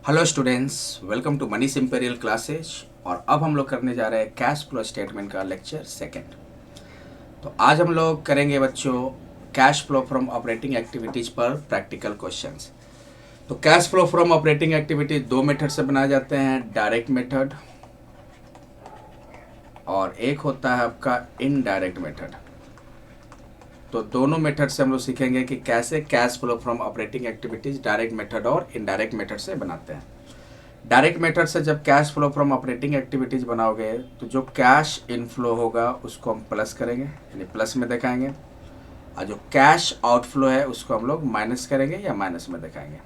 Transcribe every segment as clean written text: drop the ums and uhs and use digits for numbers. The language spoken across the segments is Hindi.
Hello students, welcome to Manish imperial classes. और अब हम लोग करने जा रहे हैं कैश फ्लो स्टेटमेंट का लेक्चर सेकंड। तो आज हम लोग करेंगे बच्चों cash flow from operating activities पर प्रैक्टिकल क्वेश्चंस। तो cash flow from operating activities दो मेथड से बनाए जाते हैं, डायरेक्ट मेथड और एक होता है आपका इनडायरेक्ट मेथड। तो दोनों मेथड से हम लोग सीखेंगे कि कैसे cash flow from operating activities direct method और इनडायरेक्ट मेथड से बनाते हैं। डायरेक्ट मेथड से जब cash flow from operating activities बनाओगे तो जो कैश इनफ्लो होगा उसको हम प्लस करेंगे, यानी प्लस में दिखाएंगे, और जो कैश आउटफ्लो है उसको हम लोग माइनस करेंगे या माइनस में दिखाएंगे।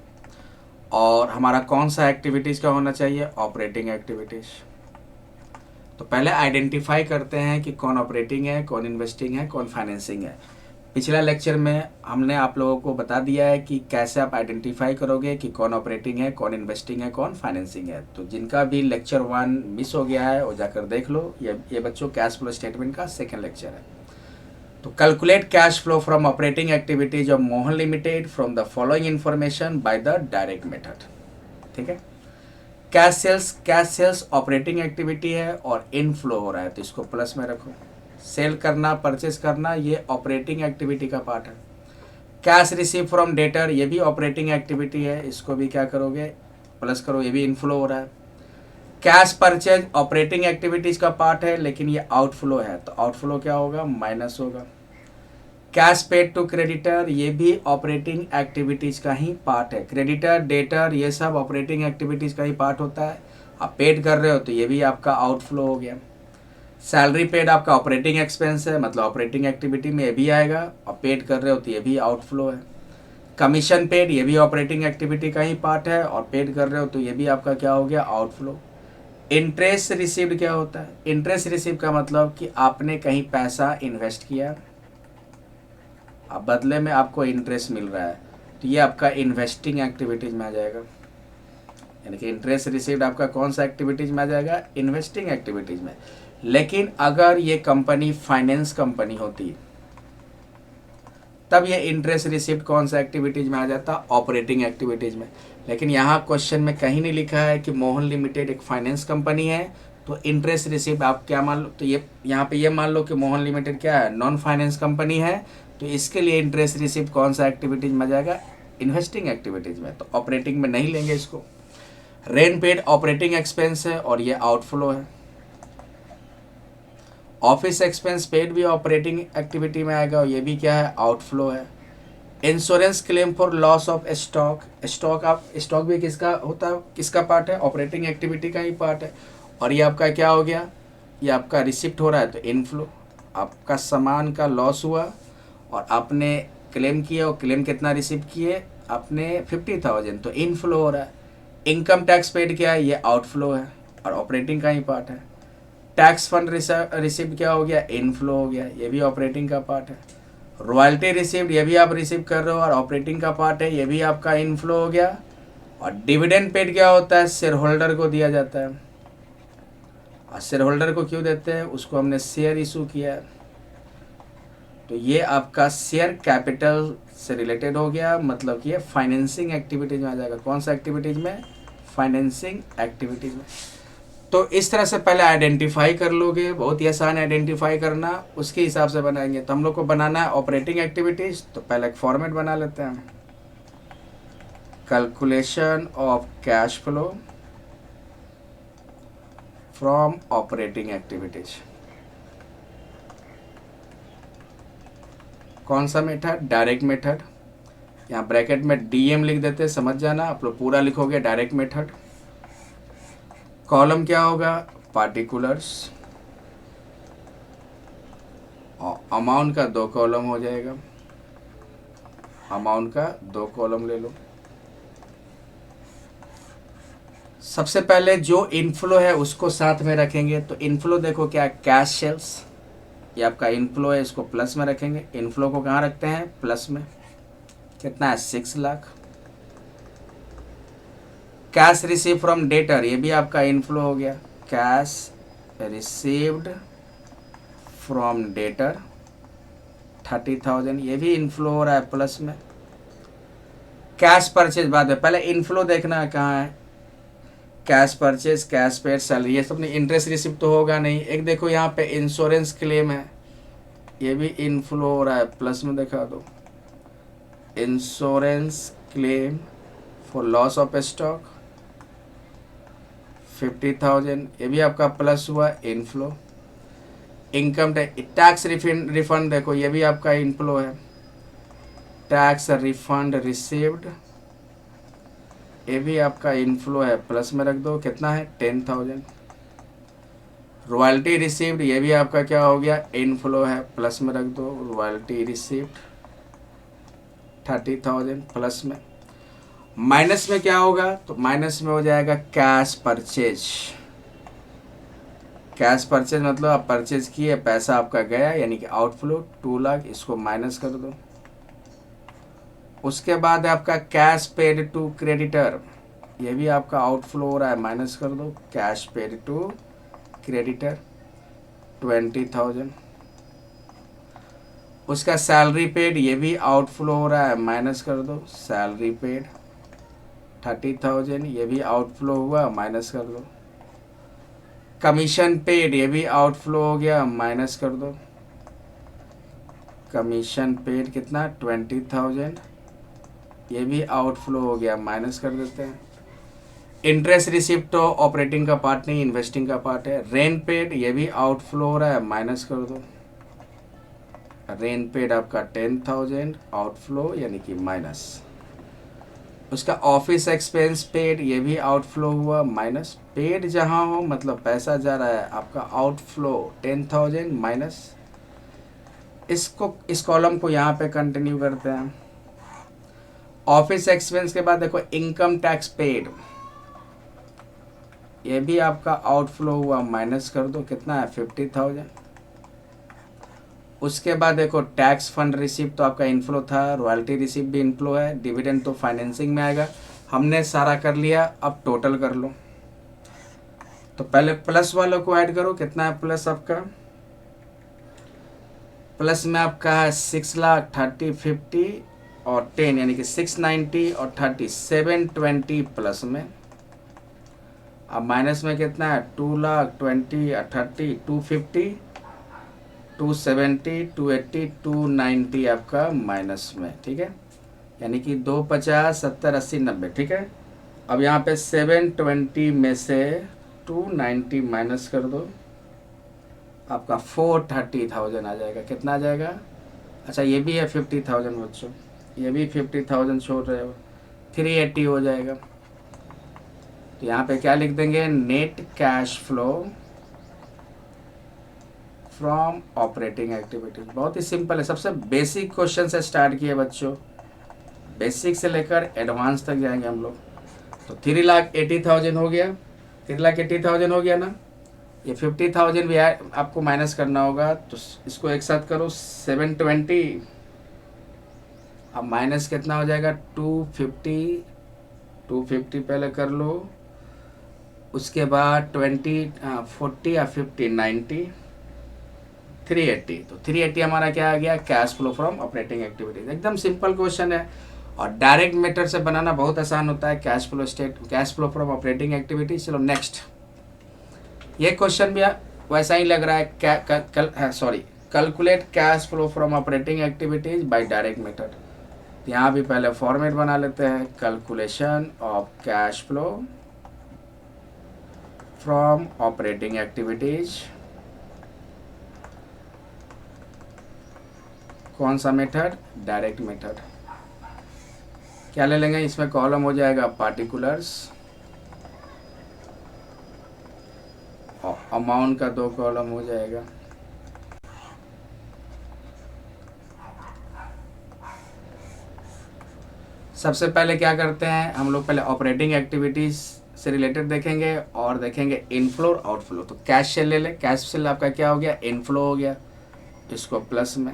और हमारा कौन सा एक्टिविटीज़ का होना चाहिए? Operating activities. तो पहले आइडेंटिफाई करते हैं कि कौन ऑपरेटिंग है, कौन इन्वेस्टिंग है, कौन फाइनेंसिंग है। पिछला लेक्चर में हमने आप लोगों को बता दिया है कि कैसे आप आइडेंटिफाई करोगे कि कौन ऑपरेटिंग है, कौन इन्वेस्टिंग है, कौन फाइनेंसिंग है। तो जिनका भी लेक्चर 1 मिस हो गया है वो जाकर देख लो। ये बच्चों कैश फ्लो स्टेटमेंट का सेकंड लेक्चर है। तो calculate cash flow from operating activities of Mohan limited from the following information by the direct method. ठीक है, कैश सेल्स ऑपरेटिंग एक्टिविटी है और इनफ्लो हो रहा है तो इसको प्लस में रखो। सेल करना, परचेस करना, ये ऑपरेटिंग एक्टिविटी का पार्ट है। कैश रिसीव फ्रॉम डेटर, ये भी ऑपरेटिंग एक्टिविटी है, इसको भी क्या करोगे? प्लस करो, ये भी इनफ्लो हो रहा है। कैश परचेज ऑपरेटिंग एक्टिविटीज का पार्ट है लेकिन ये आउटफ्लो है तो आउटफ्लो क्या होगा? माइनस होगा। कैश पेड टू क्रेडिटर, ये भी ऑपरेटिंग एक्टिविटीज का ही पार्ट है। क्रेडिटर, डेटर, ये सब ऑपरेटिंग एक्टिविटीज का ही पार्ट होता है। आप पेड कर रहे हो तो ये भी आपका आउटफ्लो हो गया। सैलरी पेड आपका ऑपरेटिंग एक्सपेंस है, मतलब ऑपरेटिंग एक्टिविटी में ये भी आएगा, और पेड कर रहे हो तो ये भी आउटफ्लो है। कमीशन पेड, ये भी ऑपरेटिंग एक्टिविटी का ही पार्ट है और पेड कर रहे हो तो ये भी आपका क्या हो गया? आउटफ्लो। इंटरेस्ट रिसीव्ड क्या होता है? इंटरेस्ट रिसीव का मतलब कि आपने कहीं पैसा इन्वेस्ट किया, अब बदले में आपको इंटरेस्ट मिल रहा है तो ये आपका इन्वेस्टिंग एक्टिविटीज में आ जाएगा। यानी कि इंटरेस्ट रिसीव्ड आपका कौन सा एक्टिविटीज में आ जाएगा? इन्वेस्टिंग एक्टिविटीज में। लेकिन अगर ये कंपनी फाइनेंस कंपनी होती तब ये इंटरेस्ट रिसीव्ड कौन सा एक्टिविटीज में आ जाता? ऑपरेटिंग एक्टिविटीज में। लेकिन यहाँ क्वेश्चन में कहीं नहीं लिखा है कि मोहन लिमिटेड एक फाइनेंस कंपनी है तो इंटरेस्ट रिसीव्ड आप क्या मान लो? तो ये यहाँ पे ये मान लो कि मोहन लिमिटेड क्या है? नॉन फाइनेंस कंपनी है, तो इसके लिए इंटरेस्ट रिसीव्ड कौन सा एक्टिविटीज में आ जाएगा? इन्वेस्टिंग एक्टिविटीज में। तो ऑपरेटिंग में नहीं लेंगे इसको। रेंट पेड ऑपरेटिंग एक्सपेंस है और ये आउटफ्लो है। ऑफिस एक्सपेंस पेड भी ऑपरेटिंग एक्टिविटी में आएगा और ये भी क्या है? आउटफ्लो है। Insurance claim for loss of stock, stock भी किसका होता है? किसका पार्ट है? ऑपरेटिंग एक्टिविटी का ही पार्ट है। और ये आपका क्या हो गया? ये आपका रिसिप्ट हो रहा है तो इनफ्लो। आपका सामान का लॉस हुआ और आपने क्लेम किया, और क्लेम कितना रिसीव किए? आपने 50,000, तो इनफ्लो हो रहा है। इनकम टैक्स पेड क्या है? ये आउटफ्लो है और ऑपरेटिंग का ही पार्ट है। टैक्स फंड रिसीव क्या हो गया? इनफ्लो हो गया, ये भी ऑपरेटिंग का पार्ट है। रॉयल्टी रिसीव्ड, ये भी आप रिसीव कर रहे हो और ऑपरेटिंग का पार्ट है, ये भी आपका इनफ्लो हो गया। और डिविडेंड पेड क्या होता है? शेयर होल्डर को दिया जाता है। और शेयर होल्डर को क्यों देते हैं? उसको हमने शेयर इशू किया है तो ये आपका शेयर कैपिटल से रिलेटेड हो गया, मतलब कि ये फाइनेंसिंग एक्टिविटीज में आ जाएगा। कौन सा एक्टिविटीज में? फाइनेंसिंग एक्टिविटीज में। तो इस तरह से पहले आइडेंटिफाई कर लोगे, बहुत ही आसान आइडेंटिफाई करना, उसके हिसाब से बनाएंगे। तो हम लोग को बनाना है ऑपरेटिंग एक्टिविटीज, तो पहले एक फॉर्मेट बना लेते हैं। Calculation of cash flow from operating activities. कौन सा मेथड? Direct method. यहाँ ब्रैकेट में डीएम लिख देते हैं, समझ जाना। आप लोग पूरा लिखोगे डायरेक्ट मेथड। कॉलम क्या होगा? पार्टिकुलर्स। और अमाउंट का 2 कॉलम हो जाएगा। अमाउंट का 2 कॉलम ले लो। सबसे पहले जो इनफ्लो है उसको साथ में रखेंगे। तो इनफ्लो देखो क्या? कैश सेल्स, ये आपका इनफ्लो है, इसको प्लस में रखेंगे। इनफ्लो को कहाँ रखते हैं? प्लस में। कितना है? 6 lakh. Cash receive from debtor, ये भी आपका इनफ्लो हो गया। कैश रिसीव्ड फ्रॉम डेटर 30,000, ये भी इनफ्लो हो रहा है प्लस में। कैश परचेज बाद में, पहले इनफ्लो देखना है कहाँ है? Cash purchase, cash paid, salary, ये सब नहीं। इंटरेस्ट रिसिप्ट तो होगा नहीं। एक देखो यहाँ पे इंश्योरेंस क्लेम है, ये भी इनफ्लो हो रहा है, प्लस में दिखा दो। Insurance claim for loss of stock 50,000, ये भी आपका प्लस हुआ, इनफ्लो। इनकम टैक्स रिफंड देखो, ये भी आपका इनफ्लो है। टैक्स रिफंड रिसीव्ड, ये भी आपका इनफ्लो है, प्लस में रख दो। कितना है? 10,000। रॉयल्टी रिसीव्ड, ये भी आपका क्या हो गया? इनफ्लो है, प्लस में रख दो। रॉयल्टी रिसीव्ड 30,000, प्लस में। माइनस में क्या होगा? तो माइनस में हो जाएगा कैश परचेज। कैश परचेज मतलब आप परचेज किए, पैसा आपका गया, यानी कि आउटफ्लो 2 लाख, इसको माइनस कर दो। उसके बाद आपका कैश पेड टू क्रेडिटर, ये भी आपका आउटफ्लो हो रहा है, माइनस कर दो। Cash paid to creditor 20,000। उसका सैलरी पेड, ये भी आउटफ्लो हो रहा है, माइनस कर दो। सैलरी पेड 30,000, ये भी आउटफ्लो हुआ, माइनस कर दो। कमीशन पेड, ये भी आउटफ्लो हो गया, माइनस कर दो। कमीशन पेड कितना? 20,000, ये भी आउटफ्लो हो गया, माइनस कर देते हैं। इंटरेस्ट रिसिप्ट तो ऑपरेटिंग का पार्ट नहीं, इन्वेस्टिंग का पार्ट है। रेंट पेड, ये भी आउटफ्लो हो रहा है, माइनस कर दो। रेंट पेड आपका 10,000 आउटफ्लो, यानी कि माइनस। उसका ऑफिस एक्सपेंस पेड, ये भी आउटफ्लो हुआ, माइनस। पेड जहाँ हो मतलब पैसा जा रहा है, आपका आउटफ्लो 10,000 माइनस। इस कॉलम को यहाँ पे कंटिन्यू करते हैं। ऑफिस एक्सपेंस के बाद देखो इनकम टैक्स पेड, ये भी आपका आउटफ्लो हुआ, माइनस कर दो। कितना है? 50,000। उसके बाद देखो टैक्स फंड रिसिप्ट तो आपका इनफ्लो था, रॉयल्टी रिसिप्ट भी इनफ्लो है, डिविडेंड तो फाइनेंसिंग में आएगा। हमने सारा कर लिया, अब टोटल कर लो। तो पहले प्लस वालों को ऐड करो। कितना है प्लस आपका? प्लस में आपका है 6 लाख 30 50 और 10, यानी कि 690 और 30 720 प्लस में। अब माइनस में कितना है? 2 लाख 20 30 250 270 280 290 आपका माइनस में, ठीक है। यानी कि 250 70 80 90, ठीक है। अब यहाँ पे 720 में से 290 माइनस कर दो, आपका 430,000 आ जाएगा। कितना आ जाएगा? अच्छा ये भी है 50,000 बच्चों, ये भी 50,000 छोड़ रहे हो, 380 हो जाएगा। तो यहाँ पे क्या लिख देंगे? Net cash flow from operating activities. बहुत ही सिंपल है, सबसे बेसिक क्वेश्चन से स्टार्ट किए बच्चों, बेसिक से लेकर एडवांस तक जाएंगे हम लोग। तो 3,80,000 हो गया, 3,80,000 हो गया ना। ये 50,000 भी आपको माइनस करना होगा, तो इसको एक साथ करो 720। अब माइनस कितना हो जाएगा? 250 250 पहले कर लो। उसके बाद 20 40 या 50 90 380। तो 380 हमारा क्या आ गया? Cash flow from operating activities. एकदम सिंपल क्वेश्चन है और डायरेक्ट मेथड से बनाना बहुत आसान होता है। Cash flow from operating activities. चलो नेक्स्ट, ये क्वेश्चन भी वैसा ही लग रहा है। Calculate cash flow from operating activities by direct method. यहाँ भी पहले फॉर्मेट बना लेते हैं। Calculation of cash flow from operating activities. कौन सा मेथड? Direct method. क्या ले लेंगे? इसमें कॉलम हो जाएगा पार्टिकुलर्स और अमाउंट का 2 कॉलम हो जाएगा। सबसे पहले क्या करते हैं हम लोग? पहले ऑपरेटिंग एक्टिविटीज से रिलेटेड देखेंगे और देखेंगे इनफ्लो और आउटफ्लो। तो कैश सेल ले ले। कैश सेल आपका क्या हो गया? इनफ्लो हो गया, इसको प्लस में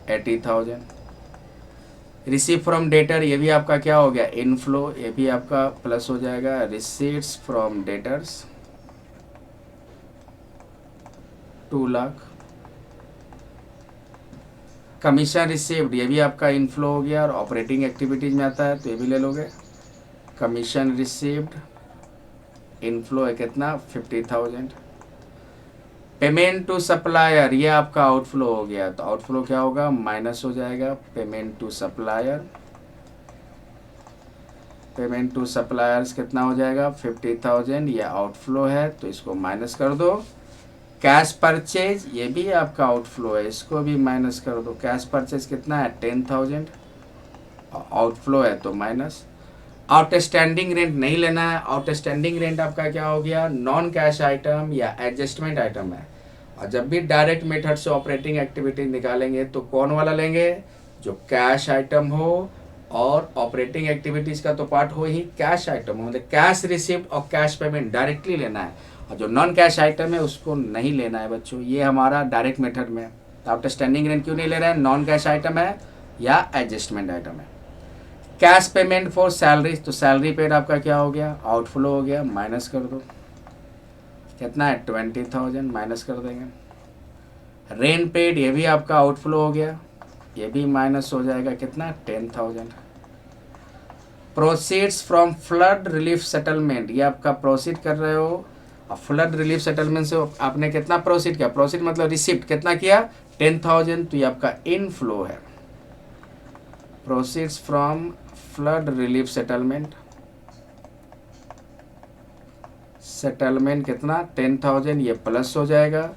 80,000। रिसीव फ्रॉम डेटर, ये भी आपका क्या हो गया? इनफ्लो, ये भी आपका प्लस हो जाएगा। Receipts from debtors 2 lakh. Commission received, ये भी आपका इनफ्लो हो गया और ऑपरेटिंग एक्टिविटीज में आता है, तो ये भी ले लोगे। कमीशन रिसीव्ड इनफ्लो है कितना 50,000। पेमेंट टू सप्लायर ये आपका आउटफ्लो हो गया, तो आउटफ्लो क्या होगा, माइनस हो जाएगा। Payment to supplier, payment to suppliers कितना हो जाएगा 50,000, ये आउटफ्लो है तो इसको माइनस कर दो। कैश परचेज ये भी आपका आउटफ्लो है, इसको भी माइनस कर दो। कैश परचेज कितना है 10,000, आउटफ्लो है तो माइनस। आउटस्टैंडिंग रेंट नहीं लेना है, आउटस्टैंडिंग रेंट आपका क्या हो गया, नॉन कैश आइटम या एडजस्टमेंट आइटम है। और जब भी डायरेक्ट मेथड से ऑपरेटिंग एक्टिविटी निकालेंगे तो कौन वाला लेंगे, जो कैश आइटम हो, और ऑपरेटिंग एक्टिविटीज का तो पार्ट हो ही कैश आइटम, मतलब कैश रिसिप्ट और कैश पेमेंट डायरेक्टली लेना है, और जो नॉन कैश आइटम है उसको नहीं लेना है बच्चों। ये हमारा डायरेक्ट मेथड में। तो आउटस्टैंडिंग रेंट क्यों नहीं ले रहे हैं, नॉन कैश आइटम है या एडजस्टमेंट आइटम है। कैश पेमेंट फॉर सैलरी, तो सैलरी पेड आपका क्या हो गया, आउटफ्लो हो गया, माइनस कर दो। कितना है 20,000, माइनस कर देंगे। रेंट पेड ये भी आपका आउटफ्लो हो गया, ये भी माइनस हो जाएगा, कितना 10,000। Proceeds from flood relief settlement, ये आपका प्रोसीड कर रहे हो, और फ्लड रिलीफ सेटलमेंट से आपने कितना प्रोसीड किया, प्रोसीड मतलब रिसिप्ट कितना किया 10,000, तो ये आपका इनफ्लो है। Proceeds from flood relief settlement, settlement कितना 10,000, ये प्लस हो जाएगा।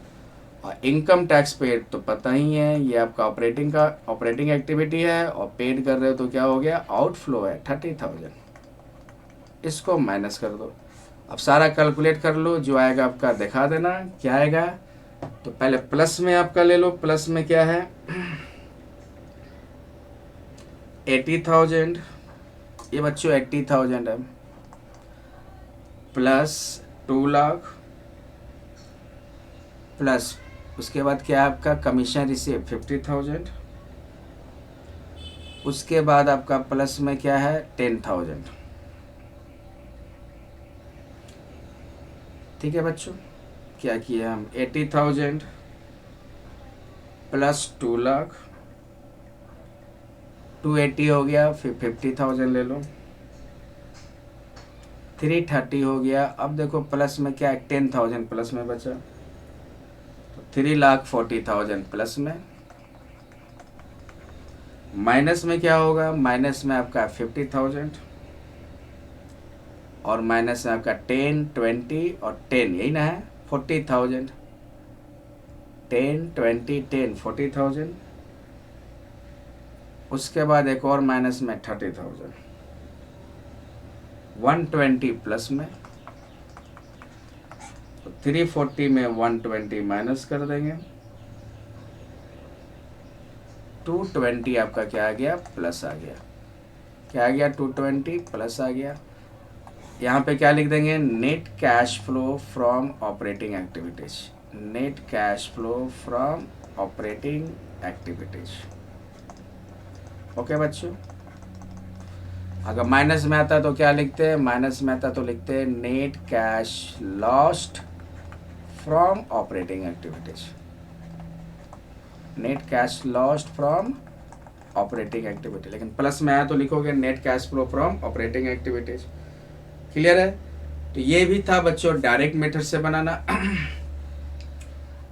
और इनकम टैक्स पेड तो पता ही है, ये आपका ऑपरेटिंग एक्टिविटी है, और पेड कर रहे हो तो क्या हो गया, आउटफ्लो है 30,000, इसको माइनस कर दो। अब सारा कैलकुलेट कर लो, जो आएगा आपका दिखा देना क्या आएगा। तो पहले प्लस में आपका ले लो, प्लस में क्या है 80,000, ये बच्चों 80,000 है, प्लस 2 लाख, प्लस उसके बाद क्या है आपका कमीशन रिसीव 50,000, उसके बाद आपका प्लस में क्या है 10,000। ठीक है बच्चों, क्या किया हम 80,000 प्लस 2 लाख, 280 हो गया, फिर 50,000 ले लो, 330 हो गया। अब देखो प्लस में क्या है 10,000 प्लस में बचा, तो 3,40,000 प्लस में। माइनस में क्या होगा, माइनस में आपका 50,000, और माइनस में आपका 10, 20 और 10, यही ना है 40,000, 10, 20, 10, 40,000। उसके बाद एक और माइनस में 30,000, 120 प्लस में, तो 340 में 120 माइनस कर देंगे, 220 आपका क्या आ गया, प्लस आ गया। क्या आ गया 220 प्लस आ गया। यहाँ पे क्या लिख देंगे, net cash flow from operating activities, net cash flow from operating activities. Okay बच्चों, अगर माइनस में आता है तो क्या लिखते हैं, माइनस में आता तो लिखते हैं net cash lost from operating activities, net cash lost from operating activity. लेकिन प्लस में आया तो लिखोगे net cash flow from operating activities. Clear है। तो ये भी था बच्चों डायरेक्ट मेथड से बनाना,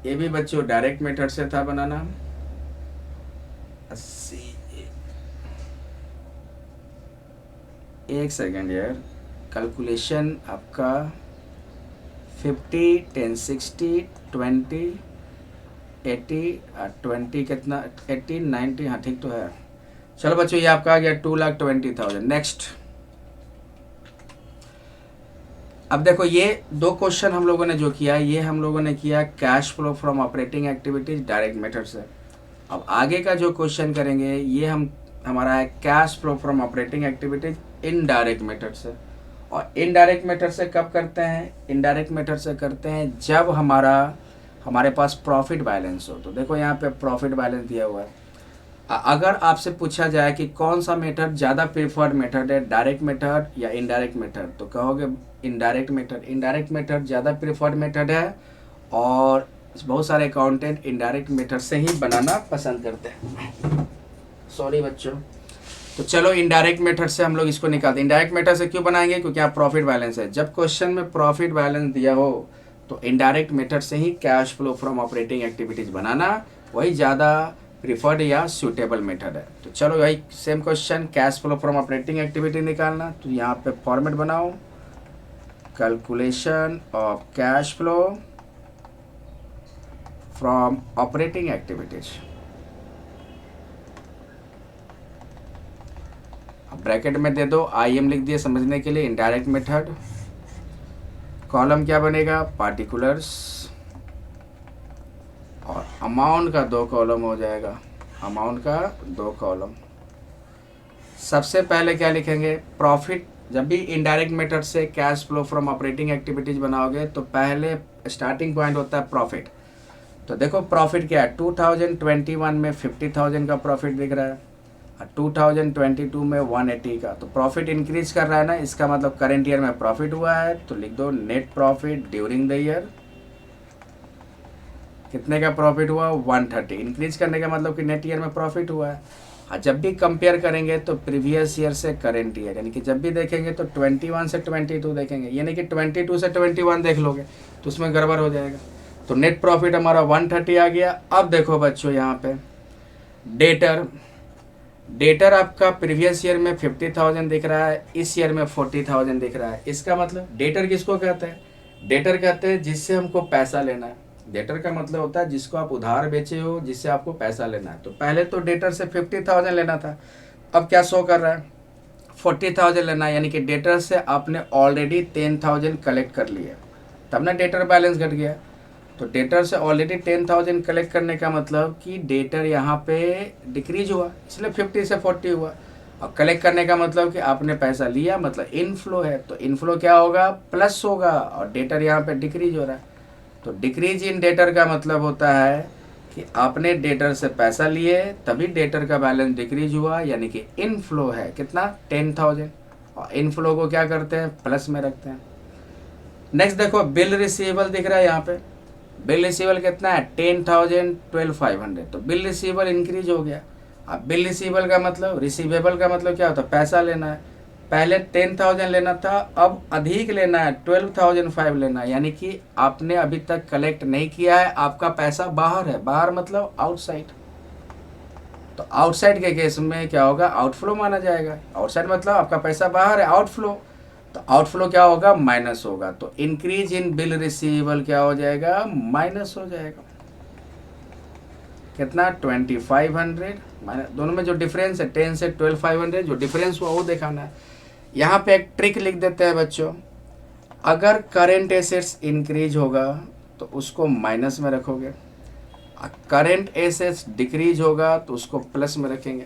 ये भी बच्चों डायरेक्ट मेथड से था बनाना। 80, एक सेकेंड यार, कैलकुलेशन आपका 50, 10, 60, 20, 80, 20 कितना 80, 90, हाँ ठीक तो है। चलो बच्चों ये आपका आ गया 2,20,000। नेक्स्ट, अब देखो ये दो क्वेश्चन हम लोगों ने जो किया, ये हम लोगों ने किया cash flow from operating activities direct method से। अब आगे का जो क्वेश्चन करेंगे ये हमारा है cash flow from operating activities indirect method से। और इनडायरेक्ट मेथड से कब करते हैं, इनडायरेक्ट मेथड से करते हैं जब हमारे पास प्रॉफिट बैलेंस हो। तो देखो यहाँ पे प्रॉफिट बैलेंस दिया हुआ है। अगर आपसे पूछा जाए कि कौन सा मेथड ज़्यादा प्रेफर्ड मेथड है, डायरेक्ट मेथड या इनडायरेक्ट मेथड, तो कहोगे इनडायरेक्ट मेथड। इनडायरेक्ट मेथड ज़्यादा प्रेफर्ड मेथड है, और बहुत सारे अकाउंटेंट इनडायरेक्ट मेथड से ही बनाना पसंद करते हैं। सॉरी बच्चों। तो चलो इनडायरेक्ट मेथड से हम लोग इसको निकालते हैं। इनडायरेक्ट मेथड से क्यों बनाएंगे? क्योंकि यहाँ प्रॉफिट बैलेंस है। जब क्वेश्चन में प्रॉफिट बैलेंस दिया हो तो इनडायरेक्ट मेथड से ही cash flow from operating activities बनाना वही ज़्यादा प्रिफर्ड या सूटेबल मेथड है। तो चलो वही same question, cash flow from operating activity निकालना। तो यहाँ पे फॉर्मेट बनाओ, calculation of cash flow from operating activities. अब ब्रैकेट में दे दो IM लिख दिए समझने के लिए, इनडायरेक्ट मेथड। कॉलम क्या बनेगा? पार्टिकुलर्स, और अमाउंट का 2 कॉलम हो जाएगा, अमाउंट का 2 कॉलम। सबसे पहले क्या लिखेंगे? प्रॉफिट। जब भी इनडायरेक्ट मेथड से cash flow from operating activities बनाओगे तो पहले स्टार्टिंग पॉइंट होता है प्रॉफिट। तो देखो प्रॉफिट क्या है, 2021 में 50,000 का प्रॉफिट दिख रहा है, 2022 में 180 का। तो प्रॉफिट इंक्रीज कर रहा है ना, इसका मतलब करेंट ईयर में प्रॉफिट हुआ है। तो लिख दो net profit during the year. कितने का प्रॉफिट हुआ? 130। इंक्रीज करने का मतलब कि नेट ईयर में प्रॉफिट हुआ है। और जब भी कंपेयर करेंगे तो प्रीवियस ईयर से करेंट ईयर, यानी कि जब भी देखेंगे तो 21 से 22 देखेंगे, यानी कि 22 से 21 देख लोगे तो उसमें गड़बड़ हो जाएगा। तो नेट प्रॉफिट हमारा 130 आ गया। अब देखो बच्चों यहाँ पे डेटर आपका प्रीवियस ईयर में 50,000 दिख रहा है, इस ईयर में 40,000 दिख रहा है। इसका मतलब डेटर किसको कहते हैं? डेटर कहते हैं जिससे हमको पैसा लेना है। डेटर का मतलब होता है जिसको आप उधार बेचे हो, जिससे आपको पैसा लेना है। तो पहले तो डेटर से 50,000 लेना था, अब क्या शो कर रहा है? 40,000 लेना है, यानी कि डेटर से आपने ऑलरेडी 10,000 कलेक्ट कर लिया, तब ना डेटर बैलेंस घट गया। तो डेटर से ऑलरेडी 10,000 कलेक्ट करने का मतलब कि डेटर यहाँ पे डिक्रीज हुआ, इसलिए 50 से 40 हुआ। और कलेक्ट करने का मतलब कि आपने पैसा लिया, मतलब इनफ्लो है। तो इनफ्लो क्या होगा? प्लस होगा, और डेटर यहाँ पे डिक्रीज हो रहा है। तो डिक्रीज इन डेटर का मतलब होता है कि आपने डेटर से पैसा लिए तभी डेटर का बैलेंस डिक्रीज हुआ, यानी कि इनफ्लो है कितना? 10,000। और इनफ्लो को क्या करते हैं? प्लस में रखते हैं। नेक्स्ट देखो बिल रिसीवेबल दिख रहा है यहाँ पे। बिल रिसीवेबल कितना है? 10,000, 12,500। तो बिल रिसीवेबल इंक्रीज हो गया। अब बिल रिसीवेबल का मतलब, रिसीवेबल का मतलब क्या होता है? पैसा लेना है। पहले 10,000 लेना था, अब अधिक लेना है, 12,500 लेना है, यानी कि आपने अभी तक कलेक्ट नहीं किया है, आपका पैसा बाहर है। बाहर मतलब आउटसाइड। तो आउटसाइड के केस में क्या होगा? आउटफ्लो माना जाएगा। आउटसाइड मतलब आपका पैसा बाहर है, आउटफ्लो। तो आउटफ्लो क्या होगा? माइनस होगा। तो इंक्रीज इन बिल रिसीवेबल क्या हो जाएगा? माइनस हो जाएगा। कितना? 2,500 माइनस, दोनों में जो डिफरेंस है 10 से 12,500, जो डिफरेंस हुआ वो दिखाना है। यहाँ पे एक ट्रिक लिख देते हैं बच्चों, अगर करेंट एसेट्स इंक्रीज होगा तो उसको माइनस में रखोगे, करेंट एसेट्स डिक्रीज होगा तो उसको प्लस में रखेंगे।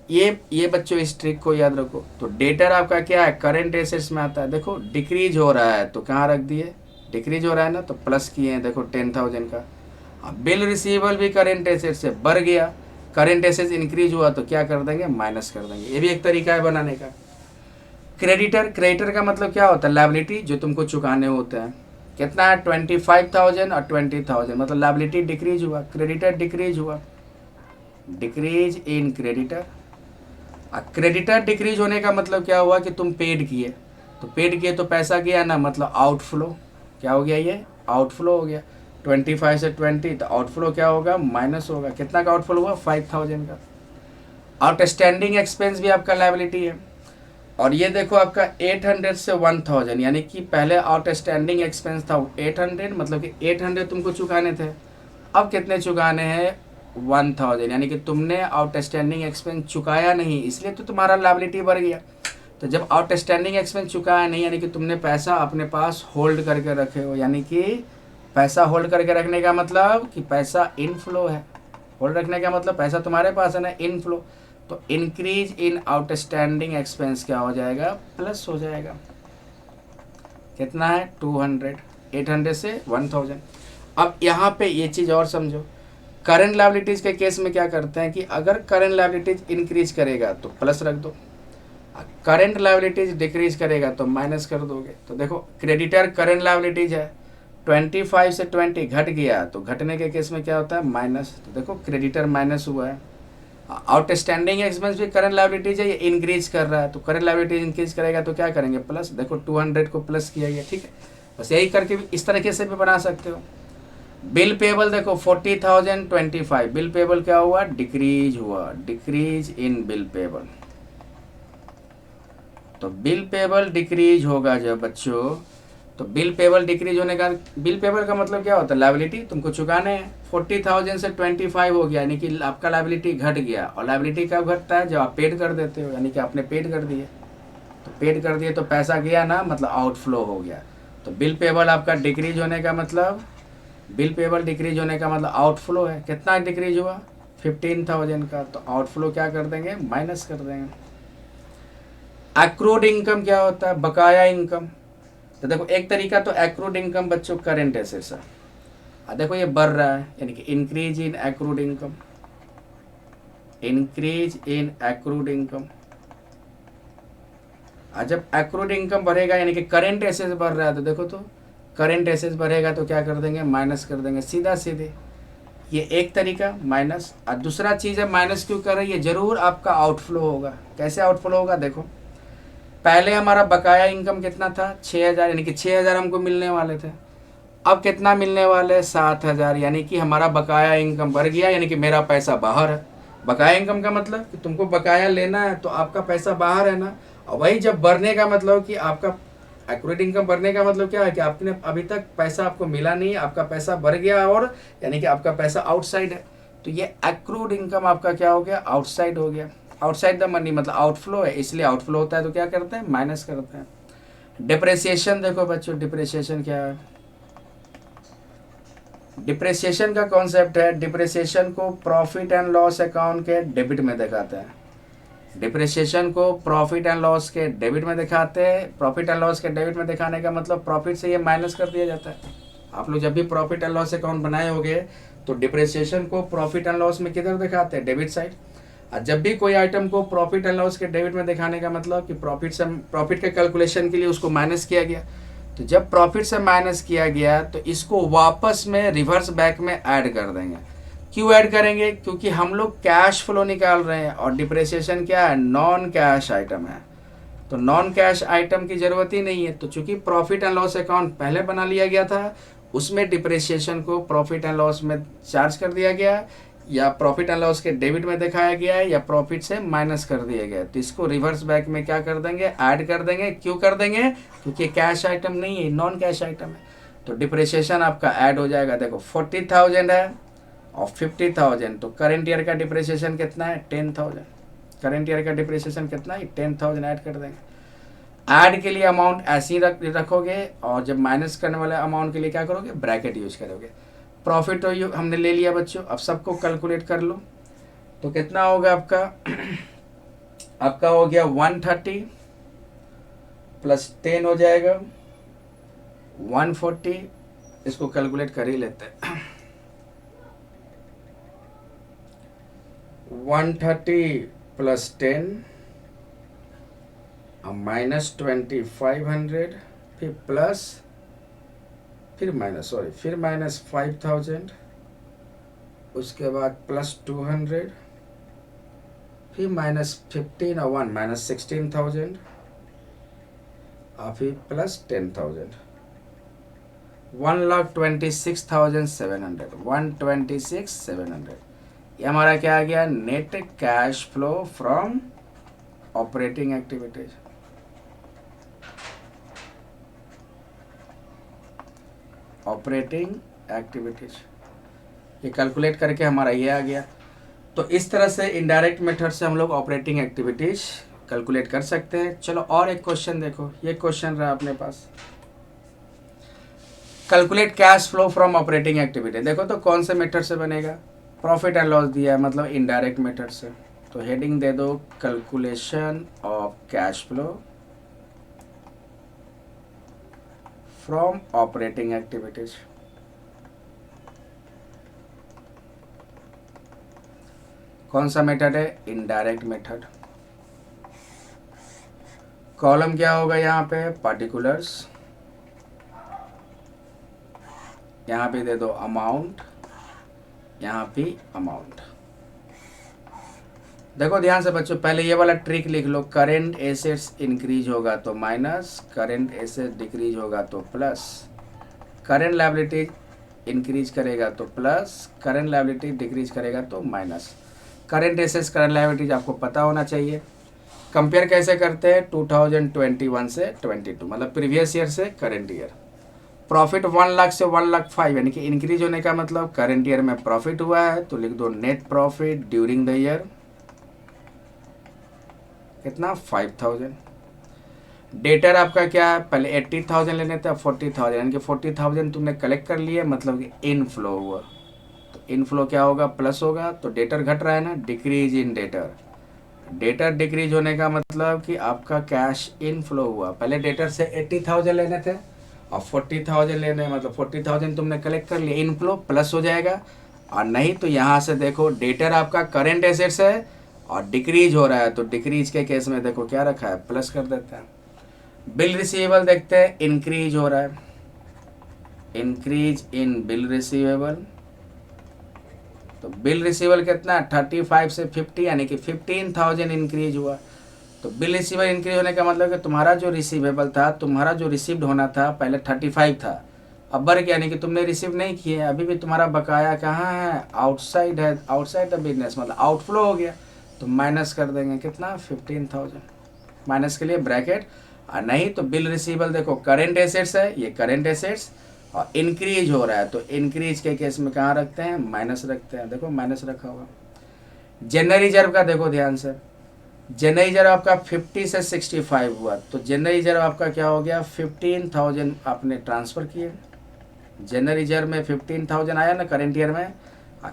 ये बच्चों इस ट्रिक को याद रखो। तो डेटर आपका क्या है? करेंट एसेट्स में आता है। देखो डिक्रीज हो रहा है तो कहाँ रख दिए? डिक्रीज हो रहा है ना, तो प्लस किए हैं, देखो 10,000 का। अब बिल रिसीवेबल भी करेंट एसेट्स से बढ़ गया, करेंट एसेट्स इंक्रीज हुआ तो क्या कर देंगे? माइनस कर देंगे। ये भी एक तरीका है बनाने का। क्रेडिटर का मतलब क्या होता है? लायबिलिटी, जो तुमको चुकाने होते हैं। कितना है? 25,000 और 20,000, मतलब लायबिलिटी डिक्रीज हुआ, क्रेडिटर डिक्रीज हुआ, decrease in creditor. Creditor decrease होने का मतलब क्या हुआ? कि तुम पेड किए, तो पेड किए तो पैसा गया ना, मतलब आउटफ्लो। क्या हो गया? ये आउटफ्लो हो गया। 25 से 20 तो आउटफ्लो क्या होगा? माइनस होगा। कितना का आउटफ्लो हुआ? 5,000 का। आउटस्टैंडिंग एक्सपेंस भी आपका लायबिलिटी है। और ये देखो आपका 800 से 1,000, यानी कि पहले आउटस्टैंडिंग एक्सपेंस था 800, मतलब कि 800 तुमको चुकाने थे। अब कितने चुकाने हैं? 1,000, यानी कि तुमने आउटस्टैंडिंग एक्सपेंस चुकाया नहीं, इसलिए तो तुम्हारा लायबिलिटी बढ़ गया। तो जब आउटस्टैंडिंग एक्सपेंस चुकाया नहीं, यानी कि तुमने पैसा अपने पास होल्ड करके रखे हो, यानी कि पैसा होल्ड करके रखने का मतलब कि पैसा इनफ्लो है। होल्ड रखने का मतलब पैसा तुम्हारे पास है ना, इनफ्लो। तो इंक्रीज इन आउटस्टैंडिंग एक्सपेंस क्या हो जाएगा? प्लस हो जाएगा। कितना है? 200, 800 से 1,000। अब यहाँ पे ये चीज़ और समझो, करंट लायबिलिटीज के केस में क्या करते हैं कि अगर करंट लायबिलिटीज इंक्रीज करेगा तो प्लस रख दो, करंट लायबिलिटीज डिक्रीज करेगा तो माइनस कर दोगे। तो देखो क्रेडिटर करंट लायबिलिटीज है, 25 से 20 घट गया, तो घटने के केस में क्या होता है? माइनस। तो देखो क्रेडिटर माइनस हुआ है, आउटस्टैंडिंग एक्सपेंस भी करंट लायबिलिटीज है, ये इंक्रीज कर रहा है, तो करंट लायबिलिटीज इंक्रीज करेगा तो क्या करेंगे, प्लस। देखो 200 को प्लस किया गया, ठीक है। बस यही करके भी इस तरीके से भी बना सकते हो। बिल पेबल देखो 40,025, बिल पेबल क्या हुआ, डिक्रीज हुआ, डिक्रीज इन बिल पेबल। तो बिल पेबल डिक्रीज होगा जब बच्चों, तो बिल पेबल डिक्रीज होने का, बिल पेबल का मतलब क्या होता है, लायबिलिटी तुमको चुकाने हैं। 40,000 से 25 हो गया, यानी कि आपका लायबिलिटी घट गया। और लायबिलिटी कब घटता है, जब आप पेड कर देते हो, यानी कि आपने पेड कर दिए। तो पेड कर दिए तो पैसा गया ना, मतलब आउटफ्लो हो गया। तो बिल पेबल आपका डिक्रीज होने का मतलब, बिल पेबल डिक्रीज होने का मतलब आउटफ्लो है। कितना डिक्रीज हुआ, 15,000 का। तो आउटफ्लो क्या कर देंगे, माइनस कर देंगे। एक्रूड इनकम क्या होता है, बकाया इनकम। तो देखो एक तरीका तो एक्रूड इनकम बच्चों करेंट एसेट्स है। देखो ये बढ़ रहा है, यानी कि increase in accrued income, increase in accrued income. जब एक्रूड इनकम बढ़ेगा यानी कि करेंट एसेट्स बढ़ रहा है, तो देखो तो करेंट एसेट्स बढ़ेगा तो क्या कर देंगे, माइनस कर देंगे सीधा सीधे। ये एक तरीका माइनस। और दूसरा चीज़ है, माइनस क्यों कर रही है, जरूर आपका आउटफ्लो होगा। कैसे आउटफ्लो होगा, देखो पहले हमारा बकाया इनकम कितना था, 6,000, यानी कि 6,000 हमको मिलने वाले थे। अब कितना मिलने वाले, 7,000, यानी कि हमारा बकाया इनकम बढ़ गया, यानी कि मेरा पैसा बाहर है। बकाया इनकम का मतलब कि तुमको बकाया लेना है तो आपका पैसा बाहर है ना। और वही जब बढ़ने का मतलब कि आपका एक्यूरेट इनकम बढ़ने का मतलब क्या है कि आपने अभी तक पैसा आपको मिला नहीं, आपका पैसा बढ़ गया, और यानी कि आपका पैसा आउटसाइड है। तो ये एक्रूड इनकम आपका क्या हो गया, आउटसाइड हो गया। आउटसाइड द मनी मतलब आउटफ्लो है, इसलिए आउटफ्लो होता है तो क्या करते हैं, माइनस करते हैं। डिप्रेसिएशन देखो बच्चों, डिप्रेसिएशन क्या है, डिप्रेसिएशन का कॉन्सेप्ट है, डिप्रेसिएशन को प्रॉफिट एंड लॉस अकाउंट के डेबिट में दिखाते हैं। डिप्रेसिएशन को प्रॉफिट एंड लॉस के डेबिट में दिखाते हैं। प्रॉफिट एंड लॉस के डेबिट में दिखाने का मतलब प्रॉफिट से ये माइनस कर दिया जाता है। आप लोग जब भी प्रॉफिट एंड लॉस अकाउंट बनाए होंगे तो डिप्रेसिएशन को प्रॉफिट एंड लॉस में किधर दिखाते हैं, डेबिट साइड। और जब भी कोई आइटम को प्रॉफिट एंड लॉस के डेबिट में दिखाने का मतलब कि प्रॉफिट के कैलकुलेशन के लिए उसको माइनस किया गया। तो जब प्रॉफिट से माइनस किया गया तो इसको वापस में रिवर्स बैक में ऐड कर देंगे। क्यों ऐड करेंगे, क्योंकि हम लोग कैश फ्लो निकाल रहे हैं और डिप्रेसिएशन क्या है, नॉन कैश आइटम है। तो नॉन कैश आइटम की ज़रूरत ही नहीं है। तो चूंकि प्रॉफिट एंड लॉस अकाउंट पहले बना लिया गया था, उसमें डिप्रेसिएशन को प्रॉफिट एंड लॉस में चार्ज कर दिया गया, या प्रॉफिट एंड लॉस के डेबिट में दिखाया गया है, या प्रॉफिट से माइनस कर दिया गया। तो इसको रिवर्स बैक में क्या कर देंगे, ऐड कर देंगे। क्यों कर देंगे, क्योंकि कैश आइटम नहीं है, नॉन कैश आइटम है। तो डिप्रेसिएशन आपका ऐड हो जाएगा। देखो 40,000 है और 50,000, तो करेंट ईयर का डिप्रेसिएशन कितना है, 10,000। करेंट ईयर का डिप्रेसिएशन कितना है, 10,000 ऐड कर देंगे। ऐड के लिए अमाउंट ऐसे ही रखोगे, और जब माइनस करने वाले अमाउंट के लिए क्या करोगे, ब्रैकेट यूज करोगे। प्रॉफिट तो हमने ले लिया बच्चों, अब सबको कैलकुलेट कर लो। तो कितना होगा आपका आपका हो गया 130 प्लस 10 हो जाएगा 140। इसको कैलकुलेट कर ही लेते हैं। 130 प्लस 10 माइनस 2,500, फिर प्लस, फिर माइनस 5,000, उसके बाद प्लस 200, फिर माइनस 15 और 1 माइनस 16,000, और फिर प्लस 10,000, 1,26,700, 126,700। ये हमारा क्या आ गया, net cash flow from operating activities. Operating activities ये कैलकुलेट करके हमारा ये आ गया। तो इस तरह से इनडायरेक्ट मेथड से हम लोग ऑपरेटिंग एक्टिविटीज कैलकुलेट कर सकते हैं। चलो और एक क्वेश्चन देखो, ये क्वेश्चन रहा अपने पास, calculate cash flow from operating activity. देखो तो कौन से मेथड से बनेगा, प्रॉफिट एंड लॉस दिया है मतलब इनडायरेक्ट मेथड से। तो हेडिंग दे दो calculation of cash flow from operating activities. कौन सा मेथड है, इनडायरेक्ट मेथड। कॉलम क्या होगा यहाँ पे, पार्टिकुलर्स, यहाँ पे दे दो अमाउंट, यहाँ पे अमाउंट। देखो ध्यान से बच्चों, पहले ये वाला ट्रिक लिख लो, करेंट एसेट्स इंक्रीज होगा तो माइनस, करेंट एसेट डिक्रीज होगा तो प्लस, करेंट लायबिलिटी इंक्रीज करेगा तो प्लस, करेंट लायबिलिटी डिक्रीज करेगा तो minus. Current assets current liabilities आपको पता होना चाहिए। कंपेयर कैसे करते हैं, 2021 से 22, मतलब प्रीवियस ईयर से करेंट ईयर। प्रॉफिट 1 लाख से 1,05,000 यानी कि इंक्रीज होने का मतलब करेंट ईयर में प्रॉफिट हुआ है, तो लिख दो net profit during the year कितना, 5,000। डेटर आपका क्या है, पहले 80,000 लेने थे, अब 40,000, यानी कि 40,000 तुमने कलेक्ट कर लिए, मतलब कि इनफ्लो हुआ। तो इनफ्लो क्या होगा, प्लस होगा, तो डेटर घट रहा है ना, decrease in debtor. Debtor decrease होने का मतलब कि आपका कैश इनफ्लो हुआ। पहले डेटर से 80,000 लेने थे और 40,000 लेने, मतलब 40,000 तुमने कलेक्ट कर लिया, इनफ्लो प्लस हो जाएगा। और नहीं तो यहाँ से देखो, डेटर आपका करेंट एसेट्स है और डिक्रीज हो रहा है, तो डिक्रीज के केस में देखो क्या रखा है, प्लस कर देते हैं। बिल रिसीवेबल देखते हैं, इंक्रीज हो रहा है, इंक्रीज इन बिल रिसीवेबल। तो बिल रिसीवेबल कितना, 35 से 50, यानी कि 15,000 इंक्रीज हुआ। तो बिल रिसीवेबल इंक्रीज होने का मतलब कि तुम्हारा जो रिसीवेबल था, तुम्हारा जो रिसीव्ड होना था, पहले 35 था, अब बढ़ गया, यानी कि तुमने रिसीव नहीं किए, अभी भी तुम्हारा बकाया कहाँ है, आउटसाइड है, आउटसाइड द बिजनेस, मतलब आउटफ्लो हो गया। तो माइनस कर देंगे कितना, 15,000, माइनस के लिए ब्रैकेट। और नहीं तो बिल रिसीवेबल देखो करेंट एसेट्स है, ये करेंट एसेट्स और इंक्रीज हो रहा है, तो इंक्रीज के केस में कहाँ रखते हैं, माइनस रखते हैं। देखो माइनस रखा हुआ। जनरल रिजर्व का देखो ध्यान से, जनरल रिजर्व आपका 50 से 65 हुआ, तो जनरल रिजर्व आपका क्या हो गया, 15,000 आपने ट्रांसफ़र किए। जनरल रिजर्व में 15,000 आया ना करेंट ईयर में।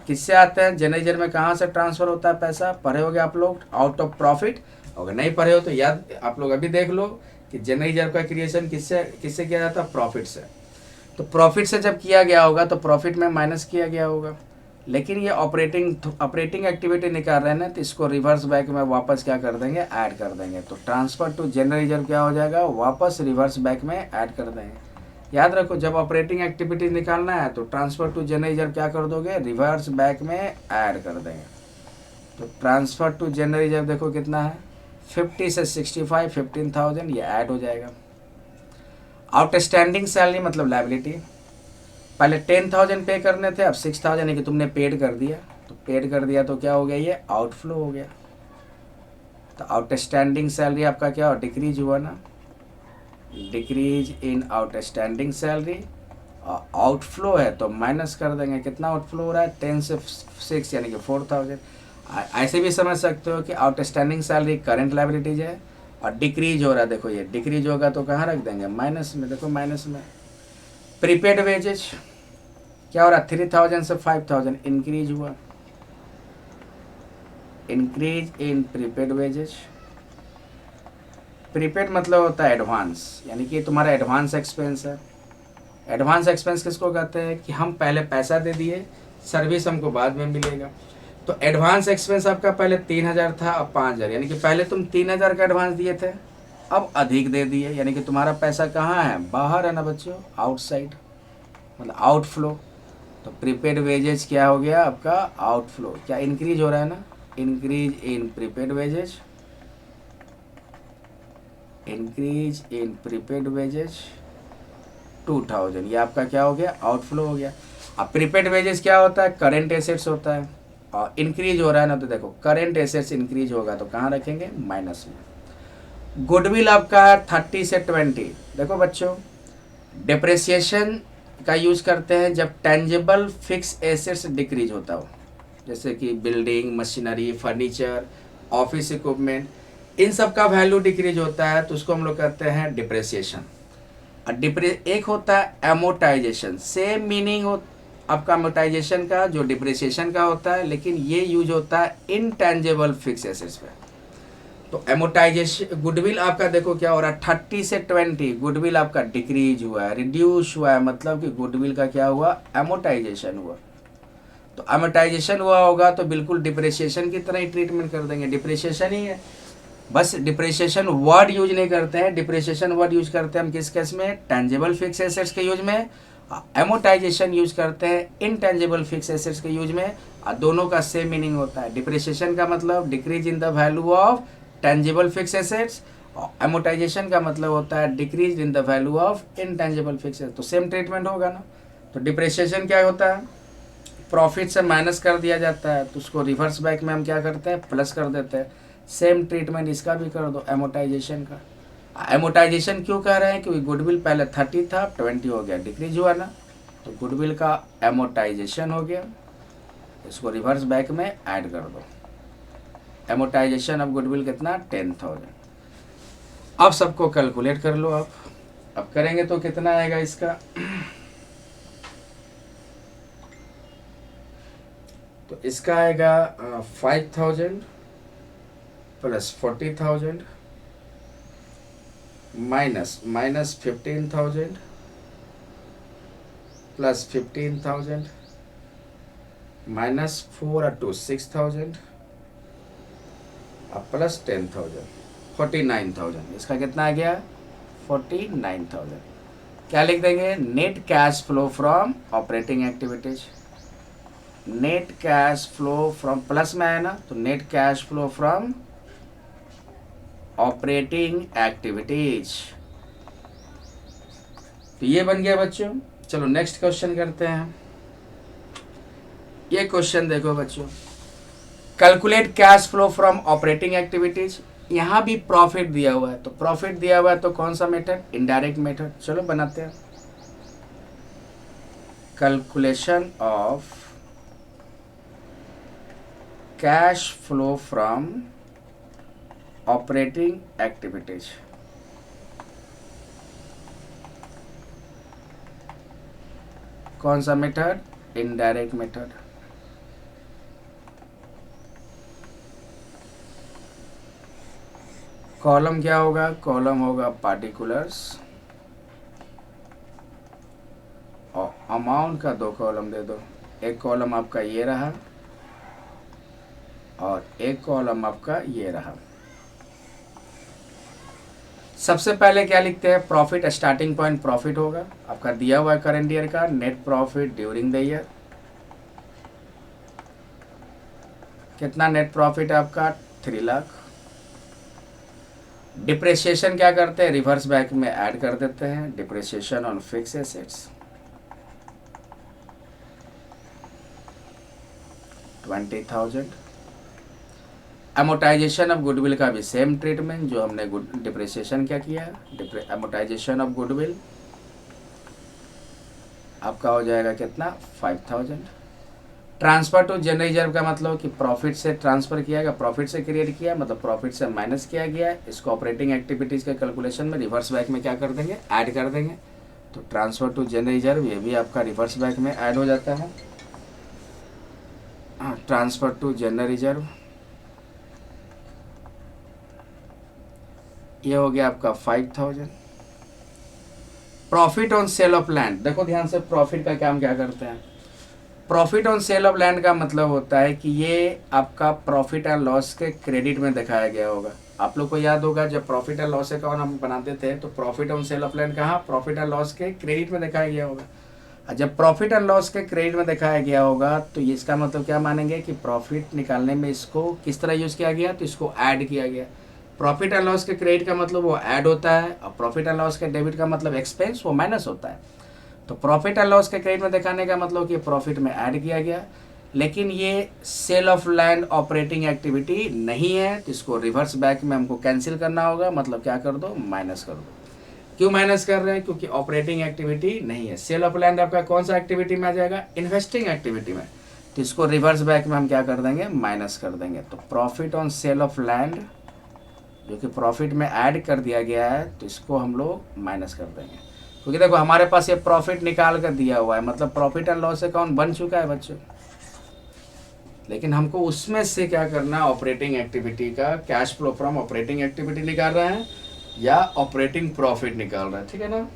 किससे आते हैं जनरल रिजर्व में, कहाँ से ट्रांसफ़र होता है पैसा, पढ़े होगे आप लोग, आउट ऑफ प्रॉफिट। अगर नहीं पढ़े हो तो याद आप लोग अभी देख लो कि जनरल रिजर्व का क्रिएशन किससे किससे किया जाता है, प्रॉफिट से। तो प्रॉफिट से जब किया गया होगा तो प्रॉफिट में माइनस किया गया होगा। लेकिन ये ऑपरेटिंग एक्टिविटी निकाल रहे हैं ना, तो इसको रिवर्स बैक में वापस क्या कर देंगे, ऐड कर देंगे। तो ट्रांसफर टू जनरल रिजर्व क्या हो जाएगा, वापस रिवर्स बैक में ऐड कर देंगे। याद रखो, जब ऑपरेटिंग एक्टिविटी निकालना है तो ट्रांसफर टू जनरल रिजर्व क्या कर दोगे, रिवर्स बैक में ऐड कर देंगे। तो ट्रांसफर टू जनरल रिजर्व देखो कितना है, 50 से 65, 15,000, ये ऐड हो जाएगा। आउटस्टैंडिंग सैलरी मतलब लायबिलिटी, पहले 10,000 पे करने थे, अब 6,000, यानी कि तुमने पेड कर दिया। तो पेड कर दिया तो क्या हो गया, ये आउटफ्लो हो गया। तो आउटस्टैंडिंग सैलरी आपका क्या, डिक्रीज हुआ ना, decrease in outstanding salary. Outflow है तो माइनस कर देंगे, कितना आउटफ्लो हो रहा है, 10 से 6, यानी कि 4,000। ऐसे भी समझ सकते हो कि आउटस्टैंडिंग सैलरी करंट लायबिलिटीज है और डिक्रीज हो रहा है, देखो ये डिक्रीज होगा तो कहाँ रख देंगे, माइनस में। देखो माइनस में। प्रीपेड वेजेज क्या हो रहा है, 3,000 से 5,000 इंक्रीज हुआ, increase in prepaid wages. Prepaid मतलब होता है एडवांस, यानी कि तुम्हारा एडवांस एक्सपेंस है। एडवांस एक्सपेंस किसको कहते हैं, कि हम पहले पैसा दे दिए, सर्विस हमको बाद में मिलेगा। तो एडवांस एक्सपेंस आपका पहले 3,000 था, अब 5,000, यानी कि पहले तुम 3,000 का एडवांस दिए थे, अब अधिक दे दिए, यानी कि तुम्हारा पैसा कहाँ है, बाहर है ना बच्चों, आउटसाइड, मतलब आउटफ्लो। तो प्रीपेड वेजेज क्या हो गया आपका, आउटफ्लो। क्या इंक्रीज हो रहा है ना, increase in prepaid wages, increase in prepaid wages 2,000, ये आपका क्या हो गया, आउटफ्लो हो गया। अब प्रीपेड वेजेस क्या होता है, करेंट एसेट्स होता है, और इंक्रीज हो रहा है ना, तो देखो करेंट एसेट्स इंक्रीज होगा तो कहाँ रखेंगे, माइनस में। गुडविल आपका है 30 से 20। देखो बच्चों, डिप्रिसिएशन का यूज करते हैं जब टेंजिबल फिक्स एसेट्स डिक्रीज होता हो, जैसे कि building, machinery, furniture, office equipment, इन सब का वैल्यू डिक्रीज होता है तो उसको हम लोग कहते हैं डिप्रिसिएशन। एक होता है एमोटाइजेशन, सेम मीनिंग हो आपका अमोर्टाइजेशन का जो डिप्रिसिएशन का होता है, लेकिन ये यूज होता है इनटेंजिबल फिक्स एसेट्स पे। तो एमोटाइजेशन, गुडविल आपका देखो क्या हो रहा है, 30 से 20 गुडविल आपका डिक्रीज हुआ है, रिड्यूस हुआ है, मतलब कि गुडविल का क्या हुआ, एमोटाइजेशन हुआ। तो एमोटाइजेशन हुआ होगा तो बिल्कुल डिप्रिसिएशन की तरह ही ट्रीटमेंट कर देंगे, डिप्रिसिएशन ही है। बस डिप्रिसिएशन वर्ड यूज नहीं करते हैं, डिप्रिसिएशन वर्ड यूज करते हैं हम किस केस में, टेंजिबल फिक्स एसेट्स के यूज में, एमोटाइजेशन यूज करते हैं इनटेंजिबल फिक्स एसेट्स के यूज में, और दोनों का सेम मीनिंग होता है। डिप्रिसिएशन का मतलब decrease in the value of tangible fixed assets, और एमोटाइजेशन का मतलब होता है decrease in the value of intangible fix assets. तो सेम ट्रीटमेंट होगा ना। तो डिप्रिसिएशन क्या होता है, प्रॉफिट से माइनस कर दिया जाता है, तो उसको रिवर्स बैक में हम क्या करते हैं, प्लस कर देते हैं। सेम ट्रीटमेंट इसका भी कर दो एमोटाइजेशन का। एमोटाइजेशन क्यों कह रहे हैं, क्योंकि गुडविल पहले 30 था, 20 हो गया, डिक्रीज हुआ ना, तो गुडविल का एमोटाइजेशन हो गया। इसको रिवर्स बैक में ऐड कर दो। एमोटाइजेशन ऑफ गुडविल कितना, 10,000। अब सबको कैलकुलेट कर लो। अब करेंगे तो कितना आएगा इसका, तो इसका आएगा 5,000 प्लस 40,000 माइनस 15,000 प्लस 15,000 माइनस 4 और 2 6,000 अब प्लस 10,000 49,000। इसका कितना आ गया, 49,000। क्या लिख देंगे, net cash flow from operating activities. Net cash flow from plus में है ना, तो net cash flow from operating activities. तो ये बन गया बच्चों। चलो नेक्स्ट क्वेश्चन करते हैं। ये क्वेश्चन देखो बच्चों, calculate cash flow from operating activities. यहाँ भी प्रॉफिट दिया हुआ है, तो प्रॉफिट दिया हुआ है तो कौन सा मेथड, इनडायरेक्ट मेथड। चलो बनाते हैं। Calculation of cash flow from operating activities. कौन सा मेथड, इनडायरेक्ट मेथड। कॉलम क्या होगा, कॉलम होगा पार्टिकुलर्स, और अमाउंट का 2 कॉलम दे दो। एक कॉलम आपका ये रहा और एक कॉलम आपका ये रहा। सबसे पहले क्या लिखते हैं, प्रॉफिट, स्टार्टिंग पॉइंट प्रॉफिट होगा आपका दिया हुआ है करंट ईयर का, net profit during the year. कितना नेट प्रॉफिट है आपका, 3 लाख। डिप्रिसिएशन क्या करते हैं, रिवर्स बैक में ऐड कर देते हैं, depreciation on fix assets 20,000। Amortisation of goodwill का भी सेम ट्रीटमेंट जो हमने डिप्रिसिएशन क्या किया, एमोटाइजेशन ऑफ गुडविल आपका हो जाएगा कितना, 5,000। ट्रांसफर टू जनरल रिजर्व का मतलब कि प्रॉफिट से ट्रांसफर किया गया, प्रॉफिट से क्रिएट किया, मतलब प्रॉफिट से माइनस किया गया। इसको ऑपरेटिंग एक्टिविटीज़ के कैलकुलेशन में रिवर्स बैक में क्या कर देंगे, ऐड कर देंगे। तो ट्रांसफर टू जनरल रिजर्व ये भी आपका रिवर्स बैक में ऐड हो जाता है। ट्रांसफर टू जनरल रिजर्व ये हो गया आपका 5,000। Profit on sale of land, देखो ध्यान से, प्रॉफिट का क्या हम क्या करते हैं। Profit on sale of land का मतलब होता है कि ये आपका प्रॉफिट एंड लॉस के क्रेडिट में दिखाया गया होगा। आप लोग को याद होगा जब प्रॉफिट एंड लॉस अकाउंट हम बनाते थे तो profit on sale of land कहाँ, प्रॉफिट एंड लॉस के क्रेडिट में दिखाया गया होगा। और जब प्रॉफिट एंड लॉस के क्रेडिट में दिखाया गया होगा तो ये इसका मतलब क्या मानेंगे कि प्रॉफिट निकालने में इसको किस तरह यूज़ किया गया, तो इसको ऐड किया गया। प्रॉफिट एंड लॉस के क्रेडिट का मतलब वो ऐड होता है, और प्रॉफिट एंड लॉस के डेबिट का मतलब एक्सपेंस, वो माइनस होता है। तो प्रॉफिट एंड लॉस के क्रेडिट में दिखाने का मतलब कि प्रॉफिट में ऐड किया गया, लेकिन ये sale of land operating activity नहीं है, तो इसको रिवर्स बैक में हमको कैंसिल करना होगा। मतलब क्या कर दो, माइनस कर दो। क्यों माइनस कर रहे हैं, क्योंकि ऑपरेटिंग एक्टिविटी नहीं है। सेल ऑफ लैंड आपका कौन सा एक्टिविटी में आ जाएगा, इन्वेस्टिंग एक्टिविटी में, तो इसको रिवर्स बैक में हम क्या कर देंगे, माइनस कर देंगे। तो profit on sale of land जो कि प्रॉफिट में ऐड कर दिया गया है, तो इसको हम लोग माइनस कर देंगे। क्योंकि देखो हमारे पास ये प्रॉफिट निकाल कर दिया हुआ है, मतलब प्रॉफिट एंड लॉस अकाउंट बन चुका है बच्चों, लेकिन हमको उसमें से क्या करना, ऑपरेटिंग एक्टिविटी का cash flow from operating activity निकाल रहे हैं या ऑपरेटिंग प्रॉफिट निकाल रहे हैं, ठीक है ना,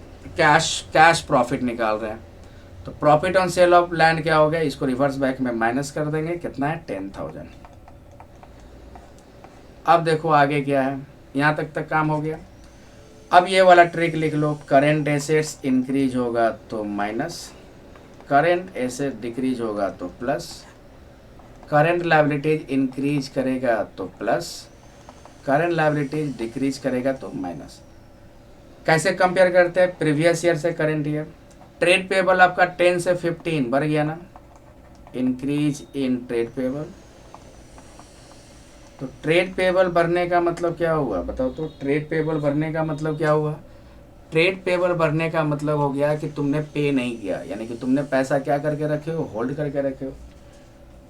कैश प्रॉफिट निकाल रहे हैं। तो profit on sale of land क्या हो गया, इसको रिवर्स बैक में माइनस कर देंगे, कितना है, 10,000। अब देखो आगे क्या है, यहाँ तक काम हो गया। अब ये वाला ट्रिक लिख लो, करेंट एसेट्स इंक्रीज होगा तो माइनस, करेंट एसेट डिक्रीज होगा तो प्लस, करेंट लायबिलिटीज इंक्रीज करेगा तो प्लस, करेंट लायबिलिटीज डिक्रीज करेगा तो माइनस। कैसे कंपेयर करते हैं प्रीवियस ईयर से करेंट ईयर? ट्रेड पेबल आपका 10 से 15 बढ़ गया ना, इंक्रीज इन ट्रेड पेबल। तो ट्रेड पेबल बढ़ने का मतलब क्या हुआ बताओ तो? ट्रेड पेबल बढ़ने का मतलब क्या हुआ? ट्रेड पेबल बढ़ने का मतलब हो गया कि तुमने पे नहीं किया, यानी कि तुमने पैसा क्या करके रखे हो? होल्ड करके रखे हो।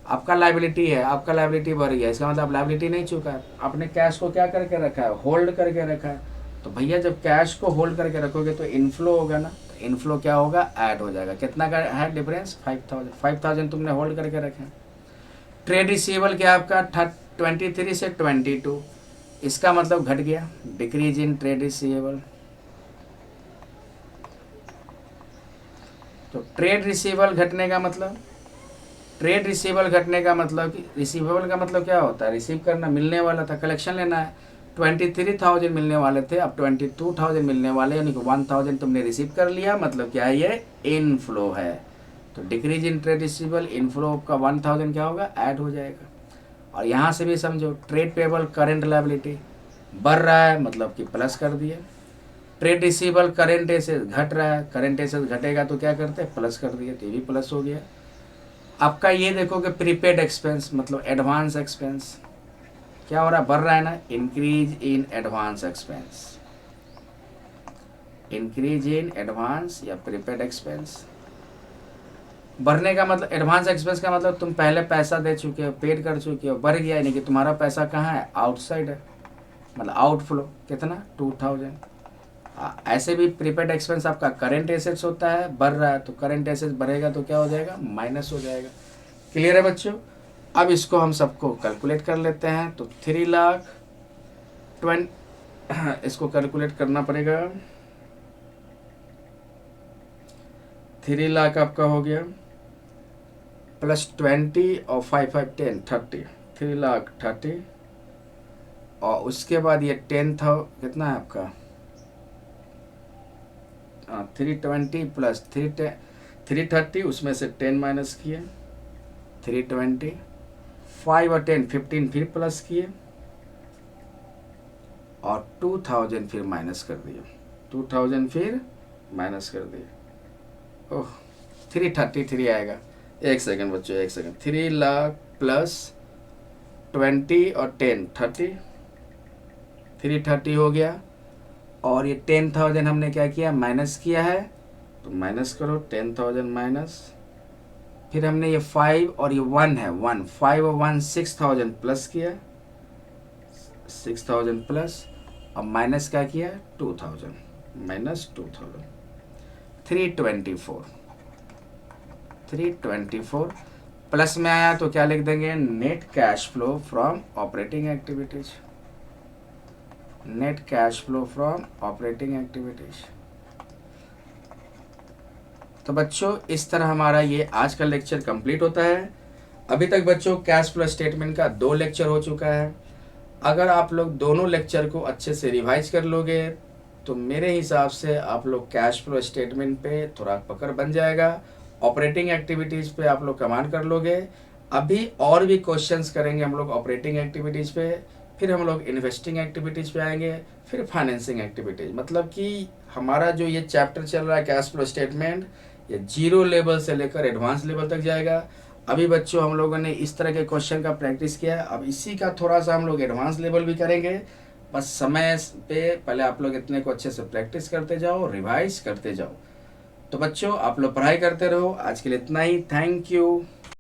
आपका लायबिलिटी है, आपका लायबिलिटी बढ़ गया, इसका मतलब लायबिलिटी नहीं चुका है, आपने कैश को क्या करके रखा है? होल्ड करके रखा है। तो भैया जब कैश को होल्ड करके रखोगे तो इनफ्लो होगा ना, तो इनफ्लो क्या होगा? ऐड हो जाएगा। कितना का है डिफरेंस? 5000 तुमने होल्ड करके रखे। ट्रेड रिसीवेबल क्या आपका 23 से 22, इसका मतलब घट गया, डिक्रीज इन ट्रेड रिसीवेबल। तो ट्रेड रिसीवेबल घटने का मतलब, ट्रेड रिसीवेबल घटने का मतलब कि रिसीवेबल का मतलब क्या होता है? रिसीव करना, मिलने वाला था, कलेक्शन लेना है। 23,000 मिलने वाले थे, अब 22,000 मिलने वाले, यानी कि 1,000 तुमने रिसीव कर लिया, मतलब क्या है? ये इनफ्लो है। तो decrease in trade receivable, inflow का 1,000 क्या होगा? ऐड हो जाएगा। और यहाँ से भी समझो, ट्रेड पेबल करेंट लायबिलिटी बढ़ रहा है, मतलब कि प्लस कर दिए। ट्रेड रिसीवेबल करेंट एसेट घट रहा है, करेंट एसेट घटेगा तो क्या करते हैं? प्लस कर दिए, तो ये भी प्लस हो गया। आपका ये देखो कि प्रीपेड एक्सपेंस मतलब एडवांस एक्सपेंस क्या हो रहा है? बढ़ रहा है ना, increase in advance expense, increase in advance या प्रीपेड एक्सपेंस। बढ़ने का मतलब, एडवांस एक्सपेंस का मतलब तुम पहले पैसा दे चुके हो, पेड कर चुके हो, बढ़ गया, यानी कि तुम्हारा पैसा कहाँ है? आउटसाइड है, मतलब आउटफ्लो। कितना? 2000। ऐसे भी प्रीपेड एक्सपेंस आपका करंट एसेट्स होता है, बढ़ रहा है, तो करंट एसेट्स बढ़ेगा तो क्या हो जाएगा? माइनस हो जाएगा। क्लियर है बच्चों? अब इसको हम सबको कैलकुलेट कर लेते हैं। तो 3,20,000 इसको कैलकुलेट करना पड़ेगा। 3 लाख आपका हो गया, प्लस 20 और 5 5 10 30, 3,30,000। और उसके बाद ये 10,000 कितना है आपका? 320 प्लस 330, उसमें से 10 माइनस किए, 320, 5 और 10 15 फिर प्लस किए, और 2,000 फिर माइनस कर दिए, 2,000 फिर माइनस कर दिए। ओह, 333 आएगा। एक सेकंड बच्चों, एक सेकंड। 3 लाख प्लस 20 और 10 30, 330 हो गया। और ये 10,000 हमने क्या किया? माइनस किया है, तो माइनस करो 10,000 माइनस। फिर हमने ये 5 और ये 1 है, 1 5 और 1 6,000 प्लस किया, 6,000 प्लस, और माइनस क्या किया? 2,000 माइनस 2,000, 324, 324 प्लस में आया तो क्या लिख देंगे? Net cash flow from operating activities, net cash flow from operating activities. तो बच्चों इस तरह हमारा ये आज का लेक्चर कंप्लीट होता है। अभी तक बच्चों कैश फ्लो स्टेटमेंट का 2 लेक्चर हो चुका है। अगर आप लोग दोनों लेक्चर को अच्छे से रिवाइज कर लोगे तो मेरे हिसाब से आप लोग कैश फ्लो स्टेटमेंट पे थोड़ा पकड़ बन जाएगा, ऑपरेटिंग एक्टिविटीज़ पे आप लोग कमांड कर लोगे। अभी और भी क्वेश्चंस करेंगे हम लोग ऑपरेटिंग एक्टिविटीज़ पे, फिर हम लोग इन्वेस्टिंग एक्टिविटीज़ पे आएंगे, फिर फाइनेंसिंग एक्टिविटीज़। मतलब कि हमारा जो ये चैप्टर चल रहा है कैश फ्लो स्टेटमेंट, ये 0 लेवल से लेकर एडवांस लेवल तक जाएगा। अभी बच्चों हम लोगों ने इस तरह के क्वेश्चन का प्रैक्टिस किया है, अब इसी का थोड़ा सा हम लोग एडवांस लेवल भी करेंगे। बस समय पे पहले आप लोग इतने को अच्छे से प्रैक्टिस करते जाओ, रिवाइज करते जाओ। तो बच्चों आप लोग पढ़ाई करते रहो। आज के लिए इतना ही, थैंक यू।